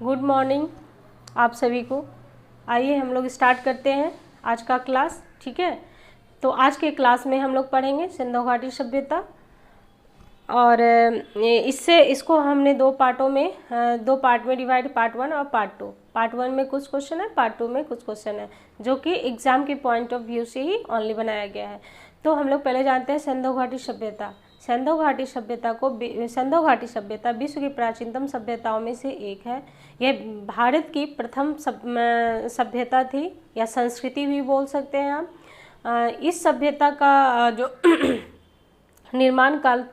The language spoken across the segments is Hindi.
गुड मॉर्निंग आप सभी को। आइए हम लोग स्टार्ट करते हैं आज का क्लास। ठीक है, तो आज के क्लास में हम लोग पढ़ेंगे सिंधु घाटी सभ्यता। और इसको हमने दो पार्ट में डिवाइड, पार्ट 1 और पार्ट 2। पार्ट 1 में कुछ क्वेश्चन है, पार्ट 2 में कुछ क्वेश्चन है, जो कि एग्जाम के पॉइंट ऑफ व्यू से ही ओनली बनाया गया है। तो हम लोग पहले जानते हैं सिंधु घाटी सभ्यता। सिंधु घाटी सभ्यता विश्व की प्राचीनतम सभ्यताओं में से एक है। यह भारत की प्रथम सभ्यता थी या संस्कृति भी बोल सकते हैं हम। इस सभ्यता का जो निर्माण काल,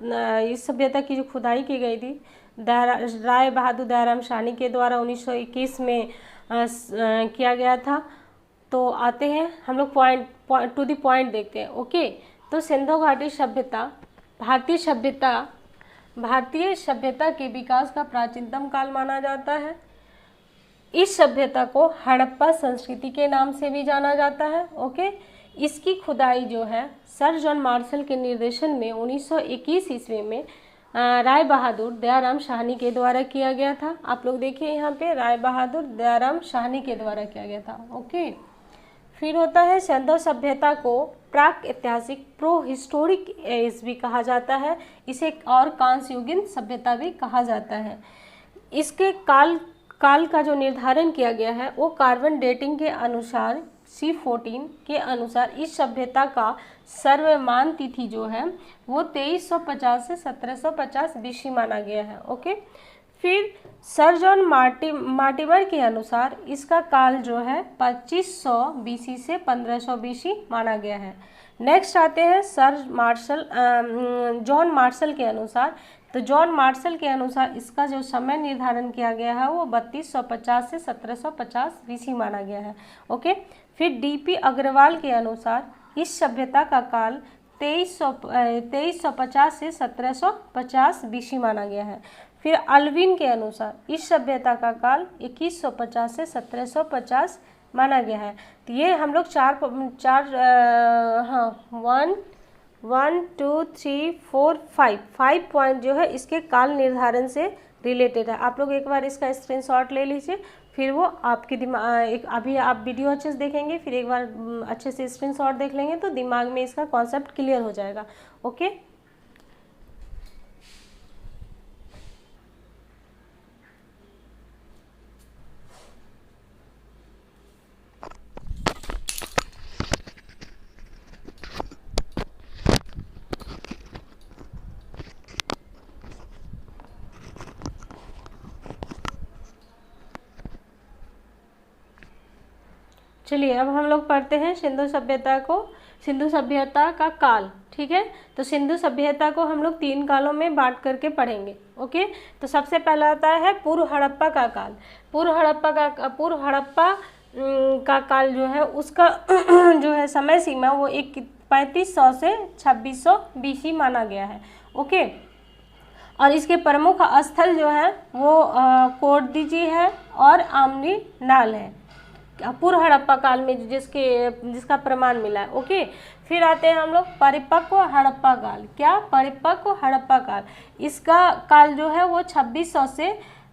इस सभ्यता की जो खुदाई की गई थी राय बहादुर दयाराम साहनी के द्वारा 1921 में किया गया था। तो आते हैं हम लोग टू द पॉइंट देखते हैं। ओके, तो सिंधु घाटी सभ्यता भारतीय सभ्यता के विकास का प्राचीनतम काल माना जाता है। इस सभ्यता को हड़प्पा संस्कृति के नाम से भी जाना जाता है। ओके, इसकी खुदाई जो है सर जॉन मार्शल के निर्देशन में 1921 ईस्वी में राय बहादुर दयाराम साहनी के द्वारा किया गया था। आप लोग देखिए यहाँ पे राय बहादुर दयाराम साहनी के द्वारा किया गया था। ओके, फिर होता है सिंधु सभ्यता को प्राक ऐतिहासिक प्रो हिस्टोरिक एज भी कहा जाता है। इसे और कांस्य युगीन सभ्यता भी कहा जाता है। इसके काल का जो निर्धारण किया गया है वो कार्बन डेटिंग के अनुसार C14 के अनुसार इस सभ्यता का सर्वमान्य तिथि जो है वो 2350 से 1750 BC माना गया है। ओके, फिर सर जॉन मार्टिमर के अनुसार इसका काल जो है 2500 BC से 1500 BC माना गया है। नेक्स्ट आते हैं जॉन मार्शल के अनुसार। तो जॉन मार्शल के अनुसार इसका जो समय निर्धारण किया गया है वो 3250 से 1750 BC माना गया है। ओके, फिर DP अग्रवाल के अनुसार इस सभ्यता का काल 2350 से 1750 BC माना गया है। फिर अल्विन के अनुसार इस सभ्यता का काल 2150 से 1750 माना गया है। तो ये हम लोग 1 2 3 4 5 पॉइंट जो है इसके काल निर्धारण से रिलेटेड है। आप लोग एक बार इसका स्क्रीनशॉट ले लीजिए, फिर वो आपके दिमाग अभी आप वीडियो अच्छे से देखेंगे, फिर एक बार अच्छे से स्क्रीनशॉट देख लेंगे तो दिमाग में इसका कॉन्सेप्ट क्लियर हो जाएगा। ओके, चलिए अब हम लोग पढ़ते हैं सिंधु सभ्यता का काल। ठीक है, तो सिंधु सभ्यता को हम लोग 3 कालों में बांट करके पढ़ेंगे। ओके, तो सबसे पहला आता है पूर्व हड़प्पा का काल। पूर्व हड़प्पा का काल जो है उसका जो है समय सीमा वो 3500 से 2600 BC माना गया है। ओके, और इसके प्रमुख स्थल जो है वो कोटदीजी है और आमनी नाल है पूर्व हड़प्पा काल में जिसका प्रमाण मिला है। ओके, फिर आते हैं हम लोग परिपक्व हड़प्पा काल। क्या? परिपक्व हड़प्पा काल। इसका काल जो है वो 2600 से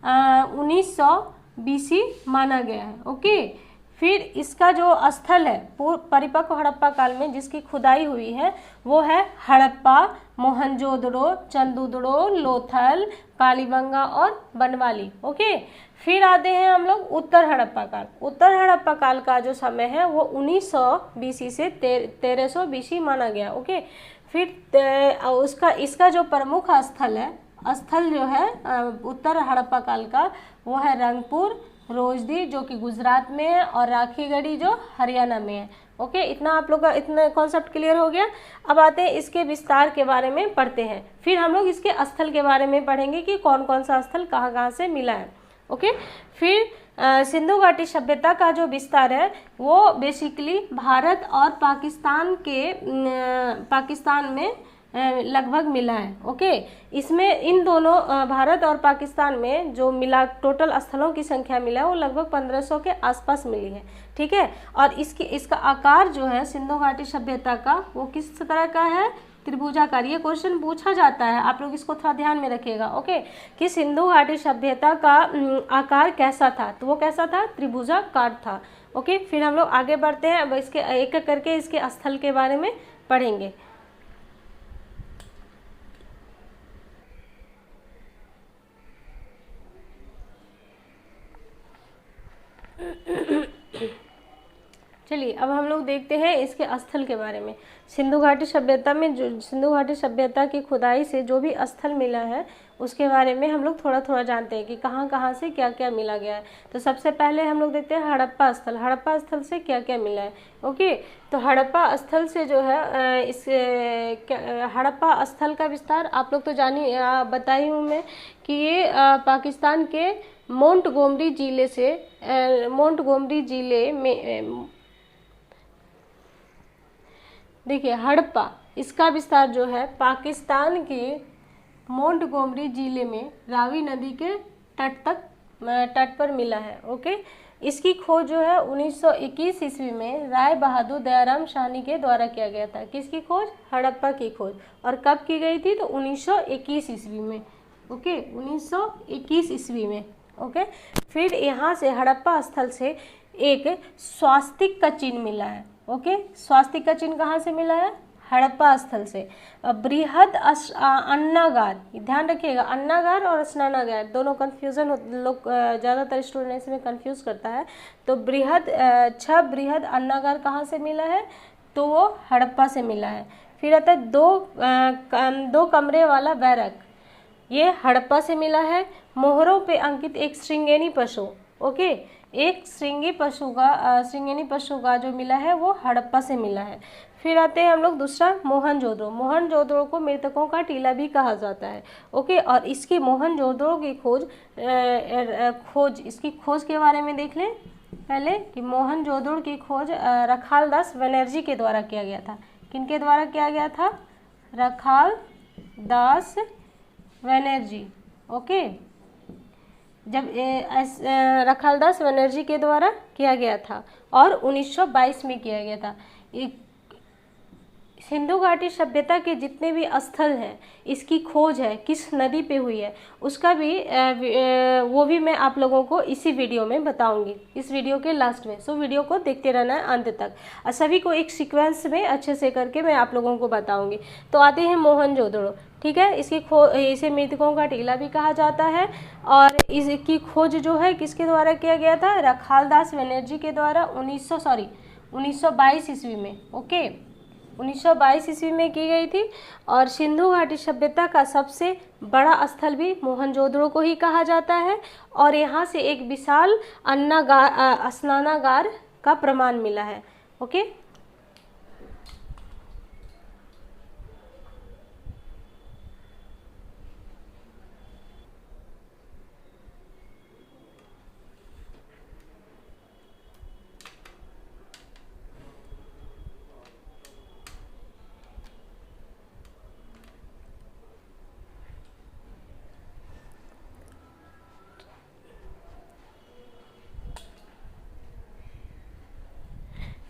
1900 BC माना गया है। ओके, फिर इसका जो स्थल है परिपक्व हड़प्पा काल में जिसकी खुदाई हुई है वो है हड़प्पा, मोहनजोदड़ो, चंदूदड़ो, लोथल, कालीबंगा और बनवाली। ओके, फिर आते हैं हम लोग उत्तर हड़प्पा काल। उत्तर हड़प्पा काल का जो समय है वो 1900 BC से 1300 BC माना गया। ओके, फिर इसका जो प्रमुख स्थल जो है उत्तर हड़प्पा काल का वो है रंगपुर, रोजदी जो कि गुजरात में है और राखीगढ़ी जो हरियाणा में है। ओके, इतना आप लोग का इतना कॉन्सेप्ट क्लियर हो गया। अब आते हैं इसके विस्तार के बारे में पढ़ते हैं, फिर हम लोग इसके स्थल के बारे में पढ़ेंगे कि कौन कौन सा स्थल कहाँ कहाँ से मिला है। ओके, फिर सिंधु घाटी सभ्यता का जो विस्तार है वो बेसिकली भारत और पाकिस्तान में लगभग मिला है। ओके, इसमें इन दोनों भारत और पाकिस्तान में जो मिला टोटल स्थलों की संख्या मिला है वो लगभग 1500 के आसपास मिली है। ठीक है, और इसका आकार जो है सिंधु घाटी सभ्यता का वो किस तरह का है? त्रिभुजाकार। ये क्वेश्चन पूछा जाता है, आप लोग इसको थोड़ा ध्यान में रखिएगा। ओके, कि सिंधु घाटी सभ्यता का आकार कैसा था, तो वो कैसा था, त्रिभुजाकार था। ओके, फिर हम लोग आगे बढ़ते हैं। अब इसके एक एक करके इसके स्थल के बारे में पढ़ेंगे। चलिए अब हम लोग देखते हैं इसके स्थल के बारे में। सिंधु घाटी सभ्यता में जो सिंधु घाटी सभ्यता की खुदाई से जो भी स्थल मिला है उसके बारे में हम लोग थोड़ा थोड़ा जानते हैं कि कहाँ कहाँ से क्या क्या मिला गया है। तो सबसे पहले हम लोग देखते हैं हड़प्पा स्थल। हड़प्पा स्थल से क्या क्या मिला है। ओके, तो हड़प्पा स्थल से जो है इस हड़प्पा स्थल का विस्तार आप लोग तो जानिए, बताई हूँ मैं कि ये पाकिस्तान के मोंटगोमरी जिले में देखिए हड़प्पा, इसका विस्तार जो है पाकिस्तान के मोंटगोमरी जिले में रावी नदी के तट पर मिला है। ओके, इसकी खोज जो है 1921 ईस्वी में राय बहादुर दयाराम शाहनी के द्वारा किया गया था। किसकी खोज, हड़प्पा की खोज। और कब की गई थी, तो 1921 ईस्वी में। ओके, 1921 ईस्वी में। ओके, फिर यहाँ से हड़प्पा स्थल से एक स्वास्तिक का चिन्ह मिला है। ओके, स्वास्तिक का चिन्ह कहाँ से मिला है, हड़प्पा स्थल से। बृहद अन्नागार, ध्यान रखिएगा, अन्नागार और स्नानागार दोनों कंफ्यूजन लोग ज़्यादातर स्टूडेंट्स में कंफ्यूज करता है। तो बृहद अन्नागार कहाँ से मिला है, तो वो हड़प्पा से मिला है। फिर आता है दो कमरे वाला बैरक, ये हड़प्पा से मिला है। मोहरों पे अंकित एक श्रृंगेनी पशु। ओके, एक श्रृंगी पशु का जो मिला है वो हड़प्पा से मिला है। फिर आते हैं हम लोग दूसरा मोहनजोदड़ो। मोहनजोदड़ो को मृतकों का टीला भी कहा जाता है। ओके, और इसकी मोहनजोदड़ो की इसकी खोज के बारे में देख लें पहले कि मोहनजोदड़ो की खोज रखाल दास बनर्जी के द्वारा किया गया था। किनके द्वारा किया गया था, रखाल दास बनर्जी। ओके, जब रखालदास बनर्जी के द्वारा किया गया था और 1922 में किया गया था। सिंधु घाटी सभ्यता के जितने भी स्थल हैं, इसकी खोज है किस नदी पे हुई है उसका भी वो भी मैं आप लोगों को इसी वीडियो में बताऊंगी, इस वीडियो के लास्ट में। सो वीडियो को देखते रहना है अंत तक, और सभी को एक सीक्वेंस में अच्छे से करके मैं आप लोगों को बताऊंगी। तो आते हैं मोहनजोदड़ो। ठीक है, इसे मृतकों का टीला भी कहा जाता है और इसकी खोज जो है किसके द्वारा किया गया था, रखालदास बनर्जी के द्वारा 1922 ईस्वी में। ओके, 1922 ईस्वी में की गई थी। और सिंधु घाटी सभ्यता का सबसे बड़ा स्थल भी मोहनजोदड़ो को ही कहा जाता है और यहाँ से एक विशाल स्नानागार का प्रमाण मिला है। ओके,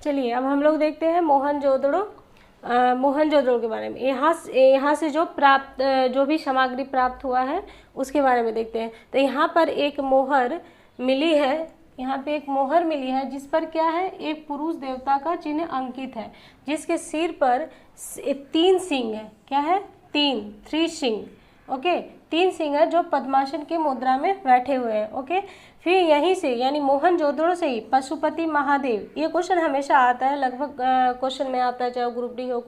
चलिए अब हम लोग देखते हैं मोहनजोदड़ो के बारे में। यहाँ से जो भी सामग्री प्राप्त हुआ है उसके बारे में देखते हैं। तो यहाँ पर एक मोहर मिली है, जिस पर क्या है, एक पुरुष देवता का चिन्ह अंकित है, जिसके सिर पर 3 सिंह है। क्या है, 3 सिंह। ओके, 3 सिंह है जो पद्मासन की मुद्रा में बैठे हुए हैं। ओके, फिर यहीं से यानी मोहनजोदड़ो से ही पशुपति महादेव, ये क्वेश्चन हमेशा आता है, लगभग क्वेश्चन में आता है, चाहे ग्रुप डी हो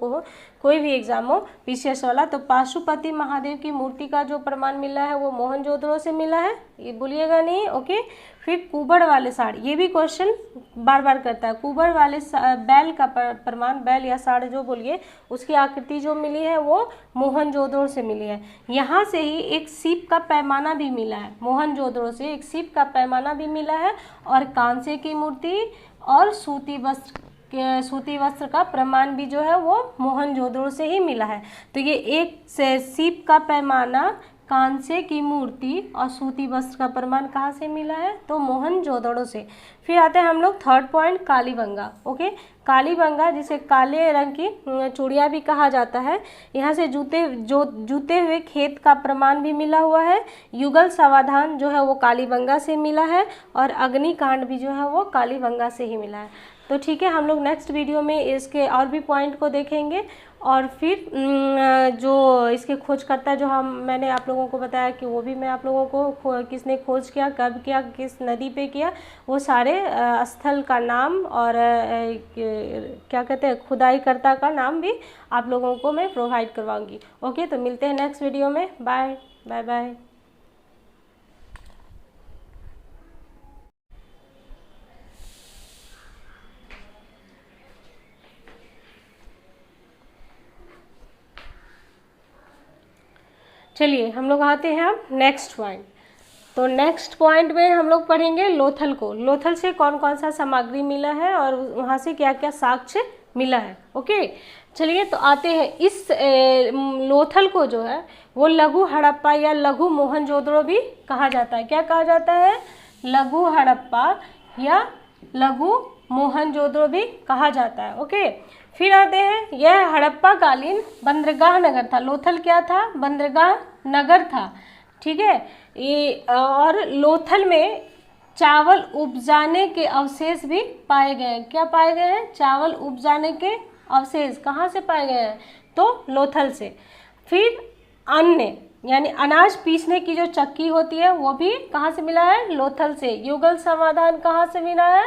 कोई भी एग्जाम हो विशेष वाला। तो पशुपति महादेव की मूर्ति का जो प्रमाण मिला है वो मोहनजोदड़ो से मिला है, ये भूलिएगा नहीं। ओके, फिर कुबड़ वाले साड़, ये भी क्वेश्चन बार बार करता है। कुबड़ वाले बैल का प्रमाण, बैल या साड़ जो बोलिए, उसकी आकृति जो मिली है वो मोहनजोदड़ो से मिली है। यहाँ से ही एक सीप का पैमाना भी मिला है, मोहनजोदड़ो से एक सीप का पैमाना भी मिला है और कांसे की मूर्ति और सूती वस्त्र का प्रमाण भी जो है वो मोहनजोदड़ो से ही मिला है। तो ये एक से सीप का पैमाना, कांसे की मूर्ति और सूती वस्त्र का प्रमाण कहाँ से मिला है, तो मोहनजोदड़ो से। फिर आते हैं हम लोग third point, Kalibangan. Okay, Kalibangan, जिसे काले रंग की चूड़ियाँ भी कहा जाता है। यहाँ से जूते हुए खेत का प्रमाण भी मिला हुआ है। युगल समाधान जो है वो कालीबंगा से मिला है, और अग्निकांड भी जो है वो कालीबंगा से ही मिला है। तो ठीक है, हम लोग नेक्स्ट वीडियो में इसके और भी पॉइंट को देखेंगे, और फिर जो इसके खोजकर्ता जो मैंने आप लोगों को बताया कि वो भी मैं आप लोगों को किसने खोज किया, कब किया, किस नदी पे किया, वो सारे स्थल का नाम और क्या कहते हैं खुदाईकर्ता का नाम भी आप लोगों को मैं प्रोवाइड करवाऊंगी। ओके, तो मिलते हैं नेक्स्ट वीडियो में। Bye bye bye. चलिए हम लोग आते हैं अब नेक्स्ट पॉइंट। तो नेक्स्ट पॉइंट में हम लोग पढ़ेंगे लोथल को। लोथल से कौन कौन सा सामग्री मिला है और वहाँ से क्या क्या साक्ष्य मिला है। ओके, चलिए तो आते हैं। इस लोथल को जो है वो लघु हड़प्पा या लघु मोहनजोदड़ो भी कहा जाता है। क्या कहा जाता है? लघु हड़प्पा या लघु मोहनजोदड़ो भी कहा जाता है। ओके, फिर आते हैं, यह हड़प्पा कालीन बंदरगाह नगर था। लोथल क्या था? बंदरगाह नगर था। ठीक है, ये और लोथल में चावल उपजाने के अवशेष भी पाए गए हैं। क्या पाए गए हैं? चावल उपजाने के अवशेष। कहाँ से पाए गए हैं? तो लोथल से। फिर अन्य यानी अनाज पीसने की जो चक्की होती है वो भी कहाँ से मिला है? लोथल से। युगल समाधान कहाँ से मिला है?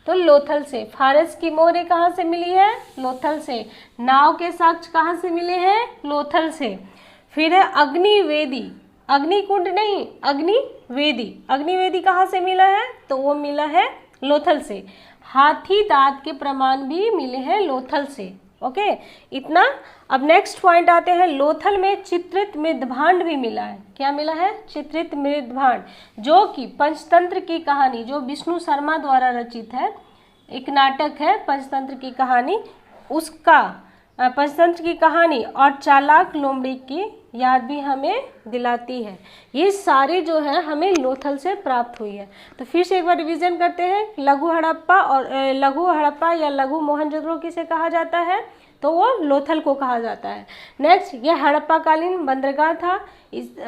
तो लोथल से। फारस की मोहरें कहाँ से मिली है? लोथल से। नाव के साक्ष्य कहाँ से मिले हैं? लोथल से। फिर है अग्निवेदी, अग्निकुंड नहीं, अग्निवेदी। अग्निवेदी कहाँ से मिला है? तो वो मिला है लोथल से। हाथी दांत के प्रमाण भी मिले हैं लोथल से। ओके, इतना। अब नेक्स्ट पॉइंट आते हैं, लोथल में चित्रित मृदभांड भी मिला है। क्या मिला है? चित्रित मृदभांड, जो कि पंचतंत्र की कहानी, जो विष्णु शर्मा द्वारा रचित है, एक नाटक है पंचतंत्र की कहानी, उसका पंचतंत्र की कहानी और चालाक लोमड़ी की याद भी हमें दिलाती है। ये सारे जो है हमें लोथल से प्राप्त हुई है। तो फिर से एक बार रिवीजन करते हैं। लघु हड़प्पा और लघु हड़प्पा या लघु मोहनजोदड़ो किसे कहा जाता है? तो वो लोथल को कहा जाता है। नेक्स्ट, ये हड़प्पा कालीन बंदरगाह था।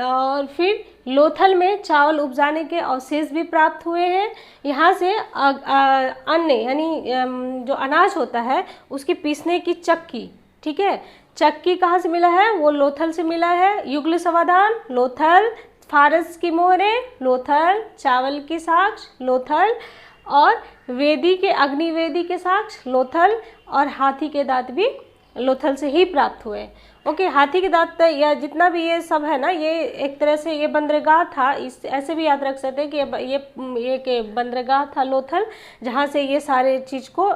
और फिर लोथल में चावल उपजाने के अवशेष भी प्राप्त हुए हैं। यहाँ से अन्य यानी जो अनाज होता है उसकी पीसने की चक्की, ठीक है, चक्की कहाँ से मिला है? वो लोथल से मिला है। युगल समाधान लोथल, फारस की मोहरें लोथल, चावल की साक्ष्य लोथल, और वेदी के अग्निवेदी के साक्ष्य लोथल, और हाथी के दांत भी लोथल से ही प्राप्त हुए। ओके, हाथी के दांत या जितना भी ये सब है ना, ये एक तरह से ये बंदरगाह था। इस ऐसे भी याद रख सकते हैं कि ये बंदरगाह था लोथल, जहाँ से ये सारे चीज़ को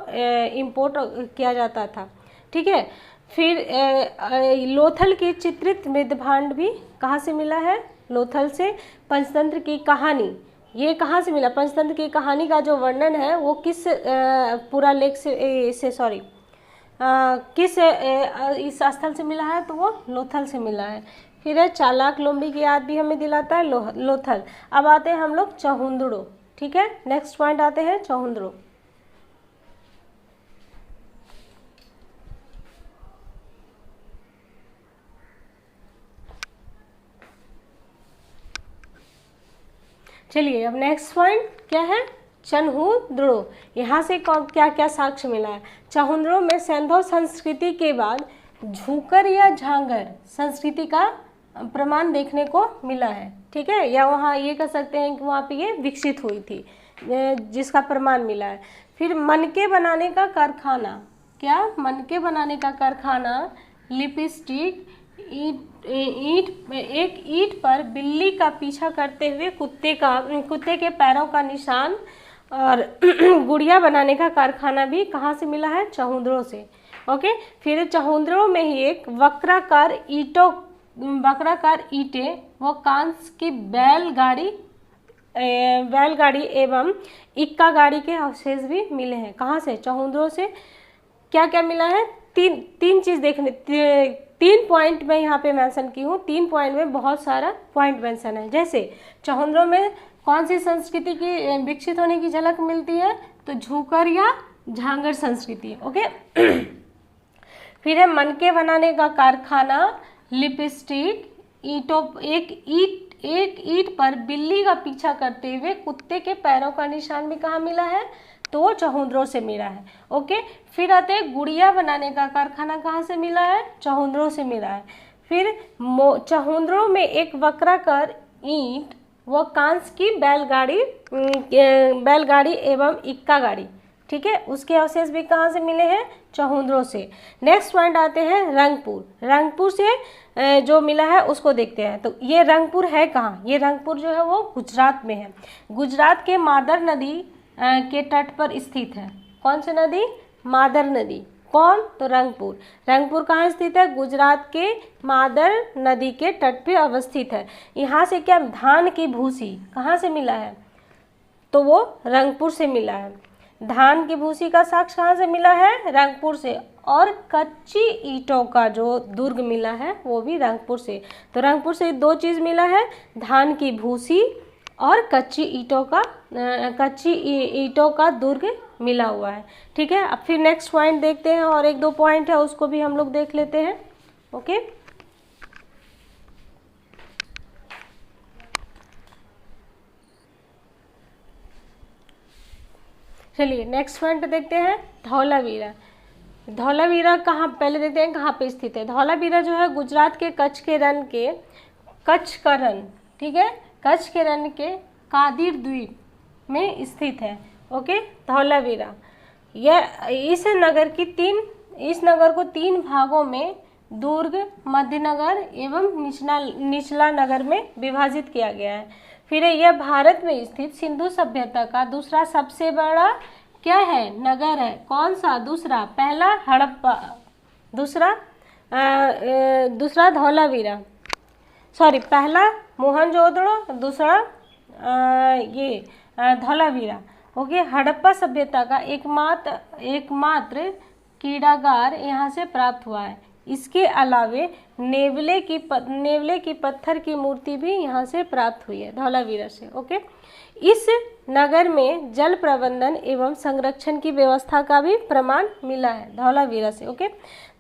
इम्पोर्ट किया जाता था। ठीक है, फिर लोथल की चित्रित मृदभांड भी कहाँ से मिला है? लोथल से। पंचतंत्र की कहानी, ये कहाँ से मिला? पंचतंत्र की कहानी का जो वर्णन है वो किस पूरा लेख से सॉरी किस इस स्थल से मिला है? तो वो लोथल से मिला है। फिर है चालाक लोमड़ी की याद भी हमें दिलाता है लोथल। अब आते हैं हम लोग चहुंदड़ो। ठीक है, नेक्स्ट पॉइंट आते हैं चहुंदड़ो। चलिए अब नेक्स्ट पॉइंट क्या है? चहुंदड़ो। यहाँ से क्या क्या साक्ष्य मिला है? चहुंदड़ो में सैंधव संस्कृति के बाद झूकर या झांगर संस्कृति का प्रमाण देखने को मिला है। ठीक है, या वहाँ ये कह सकते हैं कि वहाँ पे ये विकसित हुई थी, जिसका प्रमाण मिला है। फिर मनके बनाने का कारखाना, क्या? मनके बनाने का कारखाना, लिपस्टिक, एक ईंट पर बिल्ली का पीछा करते हुए कुत्ते के पैरों का निशान, और गुड़िया बनाने का कारखाना भी कहाँ से मिला है? चहुंदड़ो से। ओके, फिर चहुंदड़ो में ही एक वक्राकार ईंटें व कांस की बैलगाड़ी एवं इक्का गाड़ी के अवशेष भी मिले हैं। कहाँ से? चहुंदड़ो से। क्या क्या मिला है? तीन चीज देखने, 3 पॉइंट मैं यहाँ पे मेंशन की हूँ। 3 पॉइंट में बहुत सारा पॉइंट मेंशन है। जैसे चहुंदड़ो में कौन सी संस्कृति की विकसित होने की झलक मिलती है? तो झूकर या झांगर संस्कृति। ओके फिर है मनके बनाने का कारखाना, लिपस्टिक, एक ईंट पर बिल्ली का पीछा करते हुए कुत्ते के पैरों का निशान भी कहाँ मिला है, तो चहुंद्रों से मिला है। ओके फिर आते हैं गुड़िया बनाने का कारखाना, कहाँ से मिला है, चहुंद्रों से मिला है। फिर चहुंद्रों में एक वक्राकार ईंट व कांस की बैलगाड़ी एवं इक्का गाड़ी, ठीक है, उसके अवशेष भी कहाँ से मिले हैं, चहुंद्रों से। नेक्स्ट पॉइंट आते हैं रंगपुर। रंगपुर से जो मिला है उसको देखते हैं। तो ये रंगपुर है कहाँ, ये रंगपुर जो है वो गुजरात में है। गुजरात के मादर नदी के तट पर स्थित है। कौन सी नदी, मादर नदी। कौन, तो रंगपुर। रंगपुर कहाँ स्थित है, गुजरात के मादर नदी के तट पर अवस्थित है। यहाँ से क्या धान की भूसी कहाँ से मिला है, तो वो रंगपुर से मिला है। धान की भूसी का साक्ष्य कहाँ से मिला है, रंगपुर से। और कच्ची ईंटों का जो दुर्ग मिला है वो भी रंगपुर से। तो रंगपुर से दो चीज़ मिला है, धान की भूसी और कच्ची ईंटों का दुर्ग मिला हुआ है। ठीक है, अब फिर नेक्स्ट पॉइंट देखते हैं, और एक दो पॉइंट है उसको भी हम लोग देख लेते हैं। ओके चलिए नेक्स्ट पॉइंट देखते हैं, धौलावीरा। धौलावीरा कहाँ, पहले देखते हैं कहाँ पे स्थित है। धौलावीरा जो है गुजरात के कच्छ के रण, ठीक है, कच्छ के रण के कादिर द्वीप में स्थित है। ओके धौलावीरा, यह इस नगर को तीन भागों में दुर्ग, मध्य नगर एवं निचला नगर में विभाजित किया गया है। फिर यह भारत में स्थित सिंधु सभ्यता का दूसरा सबसे बड़ा क्या है, नगर है। कौन सा, दूसरा, पहला हड़प्पा, दूसरा धौलावीरा, सॉरी पहला मोहनजोदड़ो, दूसरा ये धौलावीरा। ओके हड़प्पा सभ्यता का एकमात्र कीड़ागार यहाँ से प्राप्त हुआ है। इसके अलावे नेवले की पत्थर की मूर्ति भी यहाँ से प्राप्त हुई है धौलावीरा से। ओके इस नगर में जल प्रबंधन एवं संरक्षण की व्यवस्था का भी प्रमाण मिला है धौलावीरा से। ओके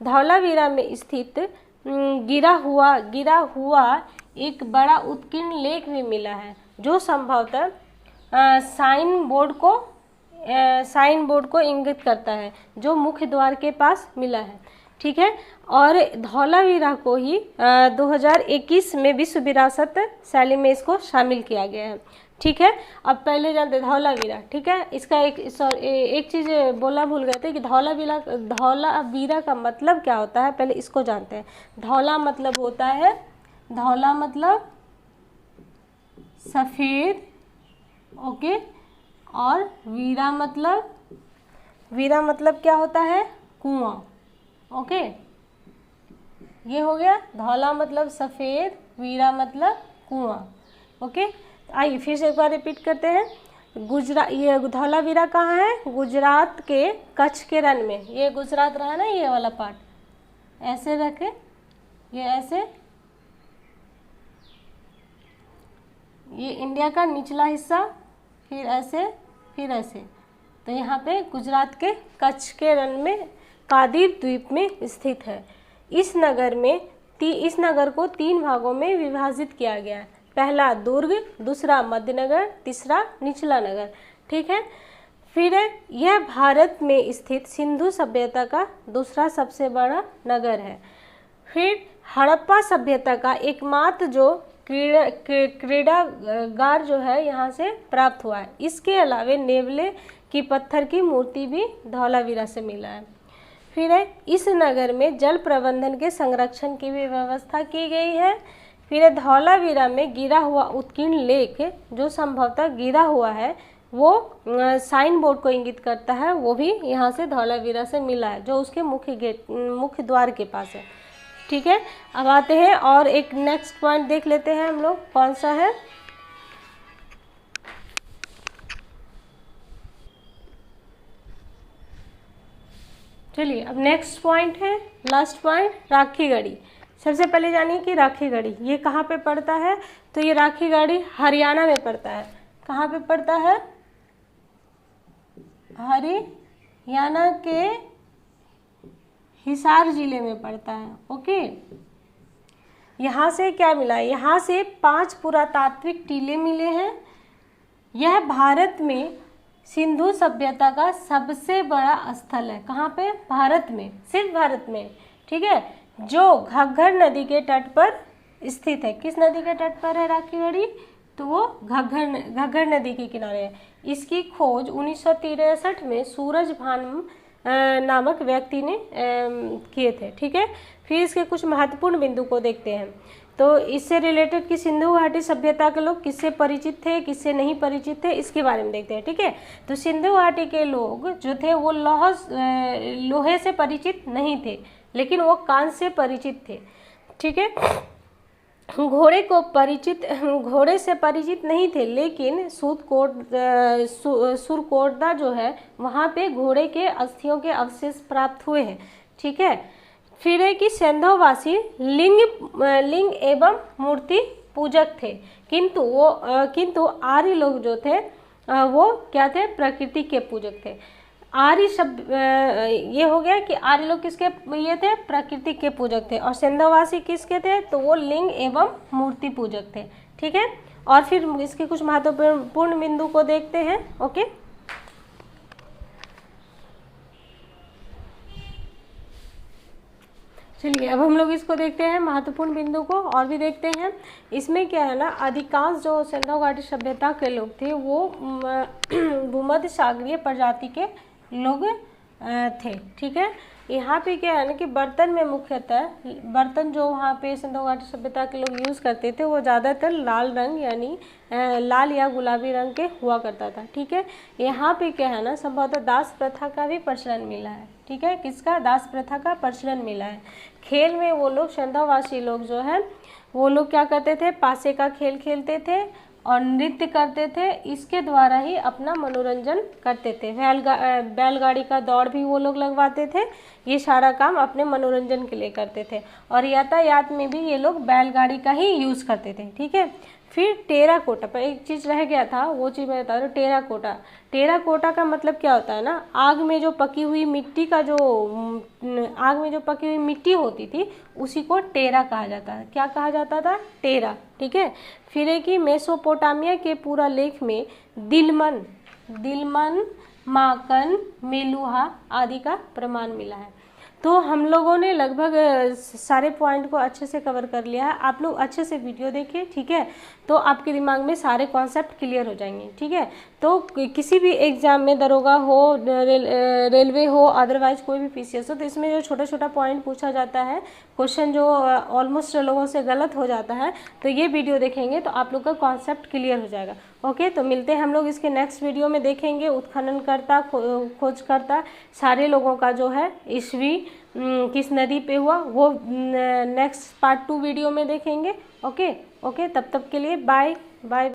धौलावीरा में स्थित गिरा हुआ एक बड़ा उत्कीर्ण लेख भी मिला है, जो संभवतः साइन बोर्ड को इंगित करता है, जो मुख्य द्वार के पास मिला है। ठीक है, और धौलावीरा को ही 2021 में विश्व विरासत शैली में इसको शामिल किया गया है। ठीक है, अब पहले जानते धौलावीरा। ठीक है, इसका एक चीज़ बोला भूल गए थे कि धौलावीरा का मतलब क्या होता है, पहले इसको जानते हैं। धौला मतलब होता है, धौला मतलब सफ़ेद, ओके, और वीरा मतलब क्या होता है, कुआं। ओके ये हो गया, धौला मतलब सफ़ेद, वीरा मतलब कुआं। ओके आइए फिर से एक बार रिपीट करते हैं। ये धौलावीरा कहाँ है, गुजरात के कच्छ के रण में। ये गुजरात रहा ना, ये वाला पार्ट ऐसे रखे, ये ऐसे, ये इंडिया का निचला हिस्सा, फिर ऐसे, फिर ऐसे। तो यहाँ पे गुजरात के कच्छ के रण में कादिर द्वीप में स्थित है। इस नगर को तीन भागों में विभाजित किया गया है। पहला दुर्ग, दूसरा मध्य नगर, तीसरा निचला नगर। ठीक है, फिर यह भारत में स्थित सिंधु सभ्यता का दूसरा सबसे बड़ा नगर है। फिर हड़प्पा सभ्यता का एकमात्र जो क्रीड़ागार जो है यहाँ से प्राप्त हुआ है। इसके अलावे नेवले की पत्थर की मूर्ति भी धौलावीरा से मिला है। फिर इस नगर में जल प्रबंधन के संरक्षण की भी व्यवस्था की गई है। फिर धौलावीरा में गिरा हुआ उत्कीर्ण लेख, जो संभवतः गिरा हुआ है, वो साइन बोर्ड को इंगित करता है, वो भी यहाँ से धौलावीरा से मिला है, जो उसके मुख्य द्वार के पास है। ठीक है, अब आते हैं और एक नेक्स्ट पॉइंट देख लेते हैं हम लोग, कौन सा है, चलिए अब नेक्स्ट पॉइंट है, लास्ट पॉइंट, राखीगढ़ी। सबसे पहले जानिए कि राखीगढ़ी ये कहाँ पे पड़ता है। तो ये राखीगढ़ी हरियाणा में पड़ता है। कहाँ पे पड़ता है, हरियाणा के हिसार जिले में पड़ता है। ओके, यहाँ से क्या मिला, यहाँ से 5 पुरातात्विक टीले मिले हैं। यह भारत में सिंधु सभ्यता का सबसे बड़ा स्थल है। कहाँ पे? भारत में, सिर्फ भारत में, ठीक है, जो घग्गर नदी के तट पर स्थित है। किस नदी के तट पर है राखी गढ़ी? तो वो घग्गर नदी के किनारे है। इसकी खोज 1963 में सूरज भान नामक व्यक्ति ने किए थे। ठीक है, फिर इसके कुछ महत्वपूर्ण बिंदु को देखते हैं। तो इससे रिलेटेड कि सिंधु घाटी सभ्यता के लोग किससे परिचित थे, किससे नहीं परिचित थे, इसके बारे में देखते हैं। ठीक है, तो सिंधु घाटी के लोग जो थे वो लोहे से परिचित नहीं थे, लेकिन वो कांस्य से परिचित थे। ठीक है, घोड़े से परिचित नहीं थे, लेकिन सुरकोटदा जो है वहाँ पे घोड़े के अस्थियों के अवशेष प्राप्त हुए हैं। ठीक है, फिर है कि सिंधुवासी लिंग एवं मूर्ति पूजक थे, किंतु आर्य लोग जो थे वो क्या थे? प्रकृति के पूजक थे। आर्य शब्द ये हो गया कि आर्य लोग किसके ये थे? प्रकृति के पूजक थे। और सिंधुवासी किसके थे? तो वो लिंग एवं मूर्ति पूजक थे। ठीक है, और फिर इसके कुछ महत्वपूर्ण बिंदु को देखते हैं। ओके, चलिए अब हम लोग इसको देखते हैं, महत्वपूर्ण बिंदु को और भी देखते हैं। इसमें क्या है ना, अधिकांश जो सिंधु घाटी सभ्यता के लोग थे वो भूमध्य सागरीय प्रजाति के लोग थे। ठीक है, यहाँ पे क्या है ना कि बर्तन में मुख्यतः बर्तन जो वहाँ पे सिंधु घाटी सभ्यता के लोग यूज़ करते थे वो ज़्यादातर लाल रंग यानी लाल या गुलाबी रंग के हुआ करता था। ठीक है, यहाँ पे क्या है ना, संभवतः दास प्रथा का भी प्रचलन मिला है। ठीक है, किसका? दास प्रथा का प्रचलन मिला है। खेल में वो लोग सिंधुवासी लोग जो है वो लोग क्या करते थे? पासे का खेल खेलते थे और नृत्य करते थे। इसके द्वारा ही अपना मनोरंजन करते थे। बैलगाड़ी का दौड़ भी वो लोग लगवाते थे। ये सारा काम अपने मनोरंजन के लिए करते थे और यातायात में भी ये लोग बैलगाड़ी का ही यूज़ करते थे। ठीक है, फिर टेराकोटा पर एक चीज़ रह गया था, वो चीज़ मैं बता रही हूँ। टेराकोटा, टेराकोटा का मतलब क्या होता है ना, आग में जो पकी हुई मिट्टी होती थी उसी को टेरा कहा जाता है। क्या कहा जाता था? टेरा। ठीक है, फिर है कि मेसोपोटामिया के पूरा लेख में दिलमन, माकन, मेलुहा आदि का प्रमाण मिला है। तो हम लोगों ने लगभग सारे पॉइंट को अच्छे से कवर कर लिया है। आप लोग अच्छे से वीडियो देखिए। ठीक है, तो आपके दिमाग में सारे कॉन्सेप्ट क्लियर हो जाएंगे। ठीक है, तो किसी भी एग्जाम में दरोगा हो, रेलवे हो, अदरवाइज कोई भी पीसीएस हो, तो इसमें जो छोटा छोटा पॉइंट पूछा जाता है, क्वेश्चन जो ऑलमोस्ट लोगों से गलत हो जाता है, तो ये वीडियो देखेंगे तो आप लोग का कॉन्सेप्ट क्लियर हो जाएगा। ओके, तो मिलते हैं हम लोग इसके नेक्स्ट वीडियो में। देखेंगे उत्खननकर्ता, खोजकर्ता सारे लोगों का जो है ईस्वी किस नदी पे हुआ वो नेक्स्ट पार्ट 2 वीडियो में देखेंगे। ओके, तब तक के लिए बाय बाय।